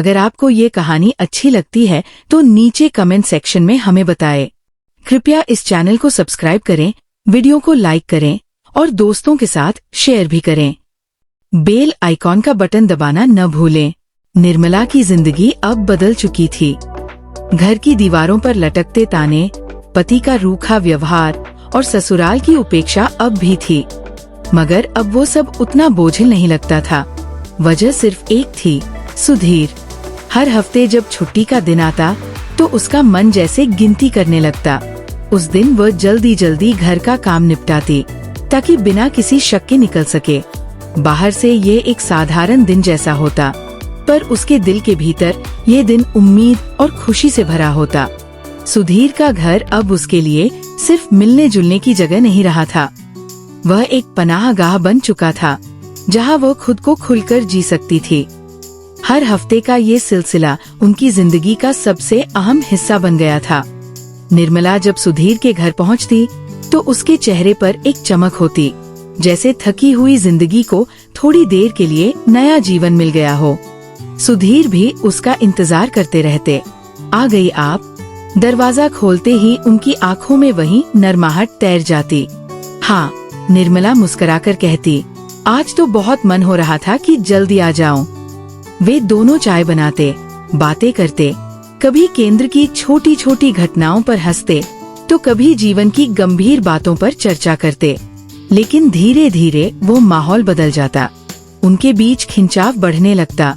अगर आपको ये कहानी अच्छी लगती है तो नीचे कमेंट सेक्शन में हमें बताएं। कृपया इस चैनल को सब्सक्राइब करें, वीडियो को लाइक करें और दोस्तों के साथ शेयर भी करें। बेल आइकॉन का बटन दबाना न भूलें। निर्मला की जिंदगी अब बदल चुकी थी। घर की दीवारों पर लटकते ताने, पति का रूखा व्यवहार और ससुराल की उपेक्षा अब भी थी, मगर अब वो सब उतना बोझिल नहीं लगता था। वजह सिर्फ एक थी, सुधीर। हर हफ्ते जब छुट्टी का दिन आता तो उसका मन जैसे गिनती करने लगता। उस दिन वह जल्दी जल्दी घर का काम निपटाती ताकि बिना किसी शक के निकल सके। बाहर से ये एक साधारण दिन जैसा होता, पर उसके दिल के भीतर ये दिन उम्मीद और खुशी से भरा होता। सुधीर का घर अब उसके लिए सिर्फ मिलने जुलने की जगह नहीं रहा था, वह एक पनाहगाह बन चुका था जहां वो खुद को खुलकर जी सकती थी। हर हफ्ते का ये सिलसिला उनकी जिंदगी का सबसे अहम हिस्सा बन गया था। निर्मला जब सुधीर के घर पहुंचती तो उसके चेहरे पर एक चमक होती, जैसे थकी हुई जिंदगी को थोड़ी देर के लिए नया जीवन मिल गया हो। सुधीर भी उसका इंतजार करते रहते। आ गई आप। दरवाजा खोलते ही उनकी आंखों में वही नरमाहट तैर जाती। हाँ, निर्मला मुस्कुराकर कहती, आज तो बहुत मन हो रहा था कि जल्दी आ जाऊं। वे दोनों चाय बनाते, बातें करते, कभी केंद्र की छोटी छोटी घटनाओं पर हंसते तो कभी जीवन की गंभीर बातों पर चर्चा करते। लेकिन धीरे धीरे वो माहौल बदल जाता, उनके बीच खिंचाव बढ़ने लगता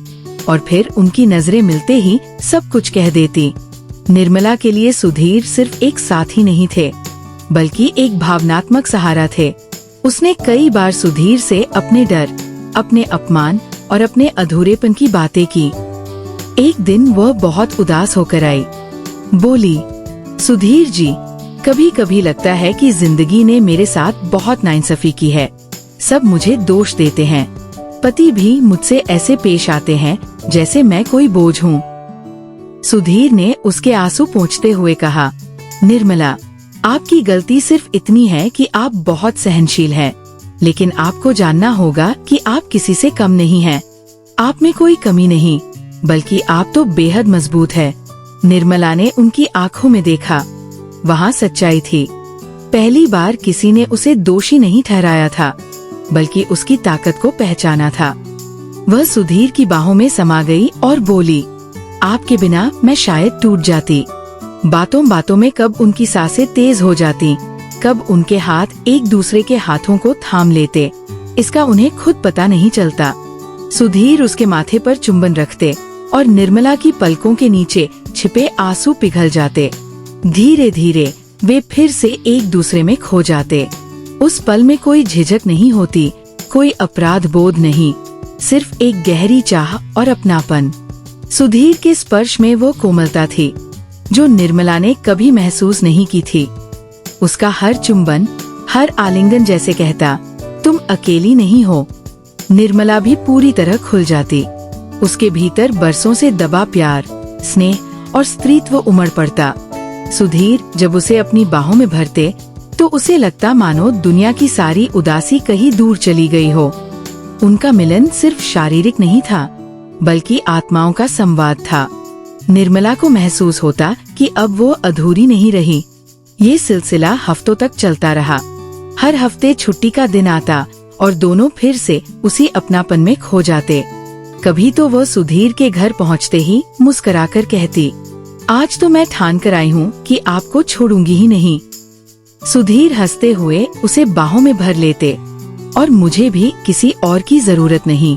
और फिर उनकी नजरें मिलते ही सब कुछ कह देती। निर्मला के लिए सुधीर सिर्फ एक साथी नहीं थे, बल्कि एक भावनात्मक सहारा थे। उसने कई बार सुधीर से अपने डर, अपने अपमान और अपने अधूरेपन की बातें की। एक दिन वह बहुत उदास होकर आई। बोली, सुधीर जी, कभी कभी लगता है कि जिंदगी ने मेरे साथ बहुत नाइंसाफी की है। सब मुझे दोष देते हैं। पति भी मुझसे ऐसे पेश आते हैं जैसे मैं कोई बोझ हूँ। सुधीर ने उसके आंसू पोंछते हुए कहा, निर्मला, आपकी गलती सिर्फ इतनी है कि आप बहुत सहनशील हैं, लेकिन आपको जानना होगा कि आप किसी से कम नहीं हैं। आप में कोई कमी नहीं, बल्कि आप तो बेहद मजबूत है। निर्मला ने उनकी आंखों में देखा, वहाँ सच्चाई थी। पहली बार किसी ने उसे दोषी नहीं ठहराया था, बल्कि उसकी ताकत को पहचाना था। वह सुधीर की बाहों में समा गई और बोली, आपके बिना मैं शायद टूट जाती। बातों बातों में कब उनकी सांसें तेज हो जाती, कब उनके हाथ एक दूसरे के हाथों को थाम लेते, इसका उन्हें खुद पता नहीं चलता। सुधीर उसके माथे पर चुंबन रखते और निर्मला की पलकों के नीचे छिपे आंसू पिघल जाते। धीरे धीरे वे फिर से एक दूसरे में खो जाते। उस पल में कोई झिझक नहीं होती, कोई अपराध बोध नहीं, सिर्फ एक गहरी चाह और अपनापन। सुधीर के स्पर्श में वो कोमलता थी जो निर्मला ने कभी महसूस नहीं की थी। उसका हर चुंबन, हर आलिंगन जैसे कहता, तुम अकेली नहीं हो। निर्मला भी पूरी तरह खुल जाती। उसके भीतर बरसों से दबा प्यार, स्नेह और स्त्रीत्व उमड़ पड़ता। सुधीर जब उसे अपनी बाहों में भरते तो उसे लगता मानो दुनिया की सारी उदासी कहीं दूर चली गई हो। उनका मिलन सिर्फ शारीरिक नहीं था, बल्कि आत्माओं का संवाद था। निर्मला को महसूस होता कि अब वो अधूरी नहीं रही। ये सिलसिला हफ्तों तक चलता रहा। हर हफ्ते छुट्टी का दिन आता और दोनों फिर से उसी अपनापन में खो जाते। कभी तो वह सुधीर के घर पहुंचते ही मुस्कुराकर कहती, आज तो मैं ठान कर आई हूँ कि आपको छोड़ूंगी ही नहीं। सुधीर हंसते हुए उसे बाहों में भर लेते और मुझे भी किसी और की जरूरत नहीं।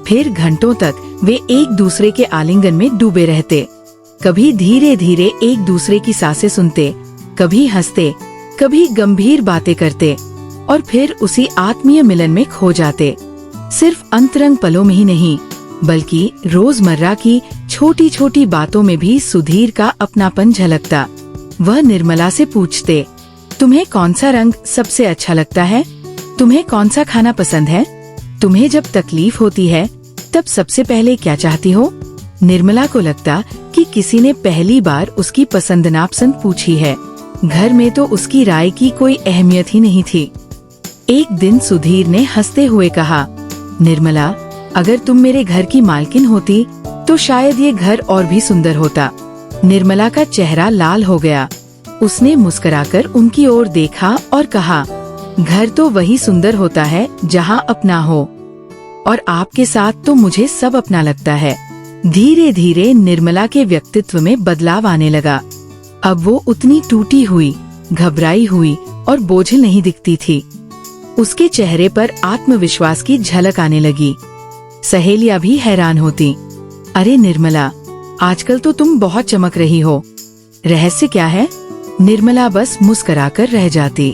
फिर घंटों तक वे एक दूसरे के आलिंगन में डूबे रहते। कभी धीरे धीरे एक दूसरे की सांसें सुनते, कभी हंसते, कभी गंभीर बातें करते और फिर उसी आत्मीय मिलन में खो जाते। सिर्फ अंतरंग पलों में ही नहीं, बल्कि रोजमर्रा की छोटी छोटी बातों में भी सुधीर का अपनापन झलकता। वह निर्मला से पूछते, तुम्हें कौन सा रंग सबसे अच्छा लगता है? तुम्हें कौन सा खाना पसंद है? तुम्हें जब तकलीफ होती है तब सबसे पहले क्या चाहती हो? निर्मला को लगता कि किसी ने पहली बार उसकी पसंद नापसंद पूछी है। घर में तो उसकी राय की कोई अहमियत ही नहीं थी। एक दिन सुधीर ने हंसते हुए कहा, निर्मला, अगर तुम मेरे घर की मालकिन होती तो शायद ये घर और भी सुंदर होता। निर्मला का चेहरा लाल हो गया। उसने मुस्कुराकर उनकी ओर देखा और कहा, घर तो वही सुंदर होता है जहाँ अपना हो, और आपके साथ तो मुझे सब अपना लगता है। धीरे धीरे निर्मला के व्यक्तित्व में बदलाव आने लगा। अब वो उतनी टूटी हुई, घबराई हुई और बोझिल नहीं दिखती थी। उसके चेहरे पर आत्मविश्वास की झलक आने लगी। सहेलियां भी हैरान होती। अरे निर्मला, आजकल तो तुम बहुत चमक रही हो, रहस्य क्या है? निर्मला बस मुस्कुराकर रह जाती।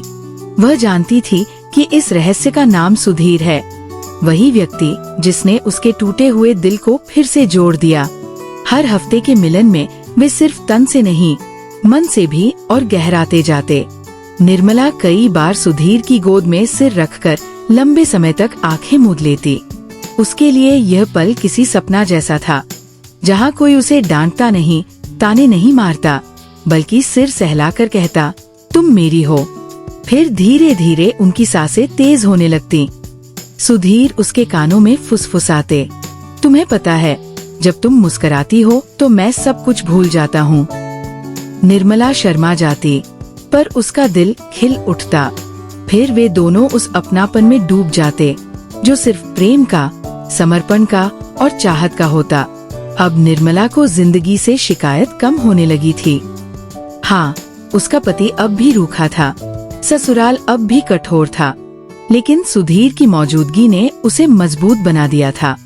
वह जानती थी कि इस रहस्य का नाम सुधीर है, वही व्यक्ति जिसने उसके टूटे हुए दिल को फिर से जोड़ दिया। हर हफ्ते के मिलन में वे सिर्फ तन से नहीं, मन से भी और गहराते जाते। निर्मला कई बार सुधीर की गोद में सिर रखकर लंबे समय तक आंखें मूंद लेती। उसके लिए यह पल किसी सपना जैसा था, जहाँ कोई उसे डांटता नहीं, ताने नहीं मारता, बल्कि सिर सहलाकर कहता, तुम मेरी हो। फिर धीरे धीरे उनकी सांसें तेज होने लगती। सुधीर उसके कानों में फुसफुसाते, तुम्हें पता है, जब तुम मुस्कुराती हो तो मैं सब कुछ भूल जाता हूँ। निर्मला शर्मा जाती, पर उसका दिल खिल उठता। फिर वे दोनों उस अपनापन में डूब जाते, जो सिर्फ प्रेम का, समर्पण का और चाहत का होता। अब निर्मला को जिंदगी से शिकायत कम होने लगी थी। हाँ, उसका पति अब भी रूखा था, ससुराल अब भी कठोर था, लेकिन सुधीर की मौजूदगी ने उसे मजबूत बना दिया था।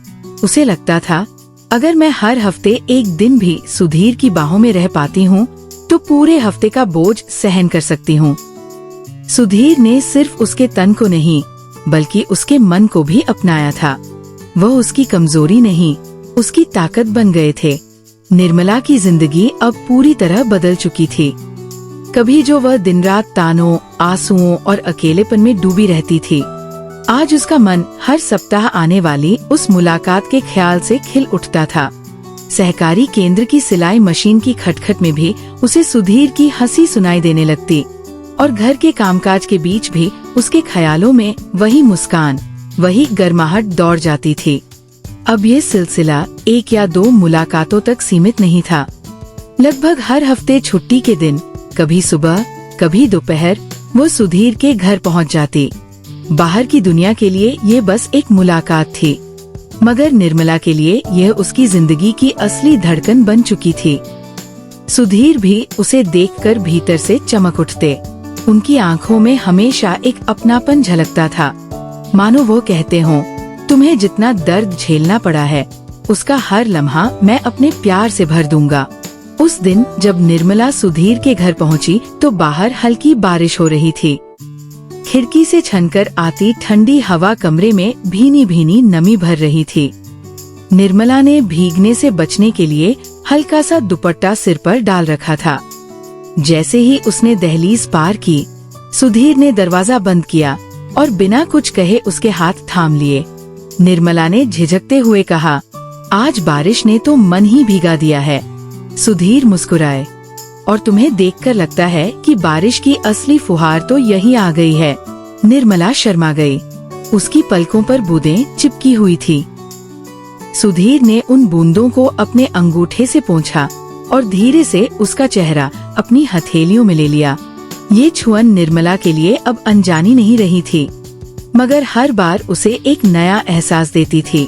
उसे लगता था, अगर मैं हर हफ्ते एक दिन भी सुधीर की बाहों में रह पाती हूँ, तो पूरे हफ्ते का बोझ सहन कर सकती हूँ। सुधीर ने सिर्फ उसके तन को नहीं, बल्कि उसके मन को भी अपनाया था। वह उसकी कमजोरी नहीं, उसकी ताकत बन गए थे। निर्मला की जिंदगी अब पूरी तरह बदल चुकी थी। कभी जो वह दिन रात तानों, आंसुओं और अकेलेपन में डूबी रहती थी, आज उसका मन हर सप्ताह आने वाली उस मुलाकात के ख्याल से खिल उठता था। सहकारी केंद्र की सिलाई मशीन की खटखट में भी उसे सुधीर की हंसी सुनाई देने लगती, और घर के कामकाज के बीच भी उसके ख्यालों में वही मुस्कान, वही गर्माहट दौड़ जाती थी। अब ये सिलसिला 1 या 2 मुलाकातों तक सीमित नहीं था। लगभग हर हफ्ते छुट्टी के दिन, कभी सुबह, कभी दोपहर, वो सुधीर के घर पहुंच जाती। बाहर की दुनिया के लिए ये बस एक मुलाकात थी, मगर निर्मला के लिए यह उसकी जिंदगी की असली धड़कन बन चुकी थी। सुधीर भी उसे देखकर भीतर से चमक उठते। उनकी आंखों में हमेशा एक अपनापन झलकता था, मानो वो कहते हों, तुम्हें जितना दर्द झेलना पड़ा है, उसका हर लम्हा मैं अपने प्यार से भर दूंगा। उस दिन जब निर्मला सुधीर के घर पहुंची, तो बाहर हल्की बारिश हो रही थी। खिड़की से छनकर आती ठंडी हवा कमरे में भीनी भीनी नमी भर रही थी। निर्मला ने भीगने से बचने के लिए हल्का सा दुपट्टा सिर पर डाल रखा था। जैसे ही उसने दहलीज पार की, सुधीर ने दरवाजा बंद किया और बिना कुछ कहे उसके हाथ थाम लिए। निर्मला ने झिझकते हुए कहा, आज बारिश ने तो मन ही भीगा दिया है। सुधीर मुस्कुराए, और तुम्हें देखकर लगता है कि बारिश की असली फुहार तो यही आ गई है। निर्मला शर्मा गई। उसकी पलकों पर बूंदें चिपकी हुई थी। सुधीर ने उन बूंदों को अपने अंगूठे से पोंछा और धीरे से उसका चेहरा अपनी हथेलियों में ले लिया। ये छुअन निर्मला के लिए अब अनजानी नहीं रही थी, मगर हर बार उसे एक नया एहसास देती थी।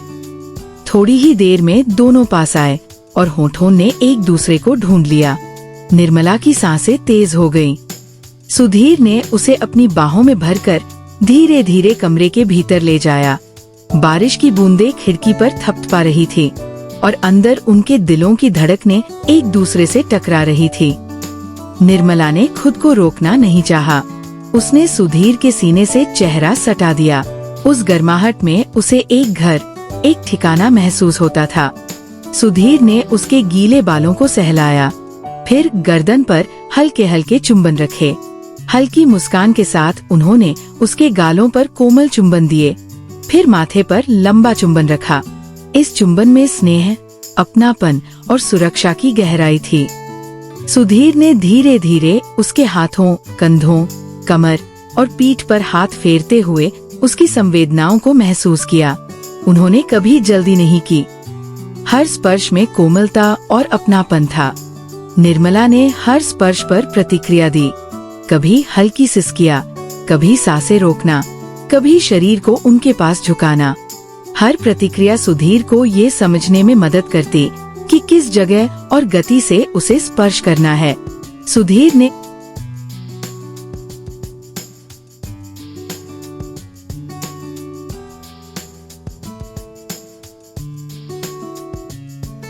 थोड़ी ही देर में दोनों पास आए और होठों ने एक दूसरे को ढूंढ लिया। निर्मला की सांसें तेज हो गईं। सुधीर ने उसे अपनी बाहों में भरकर धीरे धीरे कमरे के भीतर ले जाया। बारिश की बूंदें खिड़की पर थपथपा रही थी और अंदर उनके दिलों की धड़कनें एक दूसरे से टकरा रही थी। निर्मला ने खुद को रोकना नहीं चाहा। उसने सुधीर के सीने से चेहरा सटा दिया। उस गर्माहट में उसे एक घर, एक ठिकाना महसूस होता था। सुधीर ने उसके गीले बालों को सहलाया, फिर गर्दन पर हल्के हल्के चुंबन रखे। हल्की मुस्कान के साथ उन्होंने उसके गालों पर कोमल चुंबन दिए, फिर माथे पर लंबा चुंबन रखा। इस चुंबन में स्नेह, अपनापन और सुरक्षा की गहराई थी। सुधीर ने धीरे धीरे उसके हाथों, कंधों, कमर और पीठ पर हाथ फेरते हुए उसकी संवेदनाओं को महसूस किया। उन्होंने कभी जल्दी नहीं की। हर स्पर्श में कोमलता और अपनापन था। निर्मला ने हर स्पर्श पर प्रतिक्रिया दी, कभी हल्की सिसकियां, कभी सांसें रोकना, कभी शरीर को उनके पास झुकाना। हर प्रतिक्रिया सुधीर को ये समझने में मदद करती कि किस जगह और गति से उसे स्पर्श करना है। सुधीर ने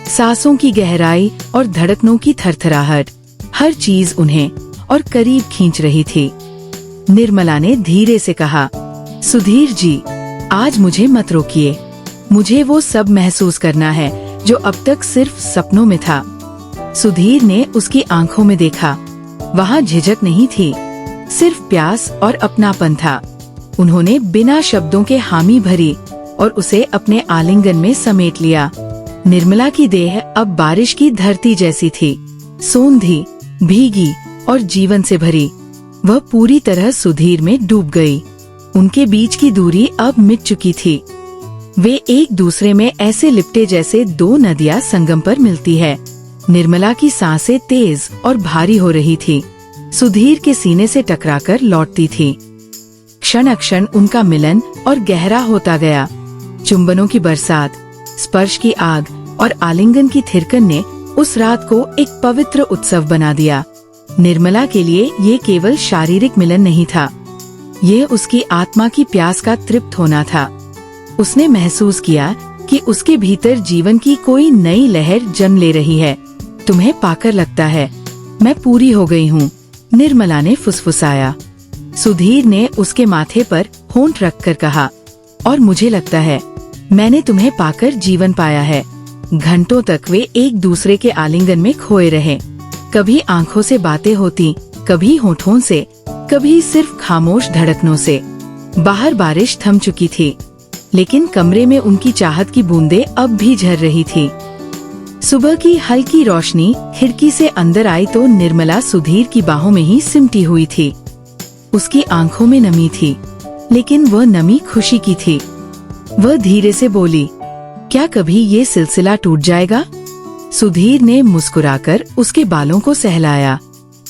सांसों की गहराई और धड़कनों की थरथराहट, हर चीज उन्हें और करीब खींच रही थी। निर्मला ने धीरे से कहा, सुधीर जी, आज मुझे मत रोकिए। मुझे वो सब महसूस करना है जो अब तक सिर्फ सपनों में था। सुधीर ने उसकी आंखों में देखा। वहाँ झिझक नहीं थी, सिर्फ प्यास और अपनापन था। उन्होंने बिना शब्दों के हामी भरी और उसे अपने आलिंगन में समेट लिया। निर्मला की देह अब बारिश की धरती जैसी थी, सोंधी, भीगी और जीवन से भरी। वह पूरी तरह सुधीर में डूब गई। उनके बीच की दूरी अब मिट चुकी थी। वे एक दूसरे में ऐसे लिपटे जैसे दो नदियां संगम पर मिलती है। निर्मला की सांसें तेज और भारी हो रही थी, सुधीर के सीने से टकराकर लौटती थी। क्षण क्षण उनका मिलन और गहरा होता गया। चुंबनों की बरसात, स्पर्श की आग और आलिंगन की थिरकन ने उस रात को एक पवित्र उत्सव बना दिया। निर्मला के लिए ये केवल शारीरिक मिलन नहीं था, ये उसकी आत्मा की प्यास का तृप्त होना था। उसने महसूस किया कि उसके भीतर जीवन की कोई नई लहर जन्म ले रही है। तुम्हें पाकर लगता है मैं पूरी हो गई हूँ, निर्मला ने फुसफुसाया। सुधीर ने उसके माथे पर होंठ रखकर कहा, और मुझे लगता है मैंने तुम्हें पाकर जीवन पाया है। घंटों तक वे एक दूसरे के आलिंगन में खोए रहे। कभी आंखों से बातें होती, कभी होठों से, कभी सिर्फ खामोश धड़कनों से। बाहर बारिश थम चुकी थी, लेकिन कमरे में उनकी चाहत की बूंदें अब भी झर रही थी। सुबह की हल्की रोशनी खिड़की से अंदर आई तो निर्मला सुधीर की बाहों में ही सिमटी हुई थी। उसकी आंखों में नमी थी, लेकिन वह नमी खुशी की थी। वह धीरे से बोली, क्या कभी ये सिलसिला टूट जाएगा? सुधीर ने मुस्कुराकर उसके बालों को सहलाया।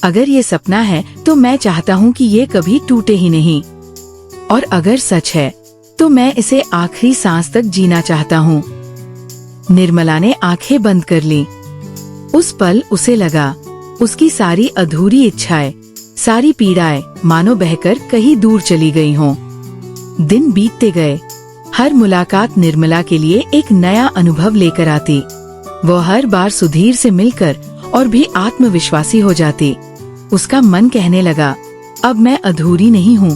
अगर ये सपना है तो मैं चाहता हूँ कि ये कभी टूटे ही नहीं, और अगर सच है तो मैं इसे आखिरी सांस तक जीना चाहता हूँ। निर्मला ने आंखें बंद कर ली। उस पल उसे लगा उसकी सारी अधूरी इच्छाएं, सारी पीड़ाएं मानो बहकर कहीं दूर चली गई हों। दिन बीतते गए। हर मुलाकात निर्मला के लिए एक नया अनुभव लेकर आती। वो हर बार सुधीर से मिलकर और भी आत्मविश्वासी हो जाती। उसका मन कहने लगा, अब मैं अधूरी नहीं हूँ,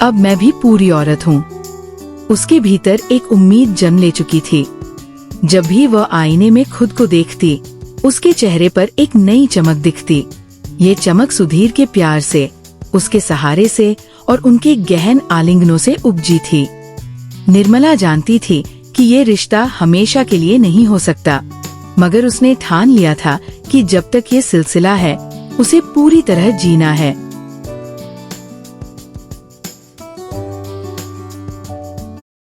अब मैं भी पूरी औरत हूँ। उसके भीतर एक उम्मीद जन्म ले चुकी थी। जब भी वह आईने में खुद को देखती, उसके चेहरे पर एक नई चमक दिखती। ये चमक सुधीर के प्यार से, उसके सहारे से और उनके गहन आलिंगनों से उपजी थी। निर्मला जानती थी कि ये रिश्ता हमेशा के लिए नहीं हो सकता, मगर उसने ठान लिया था कि जब तक ये सिलसिला है उसे पूरी तरह जीना है।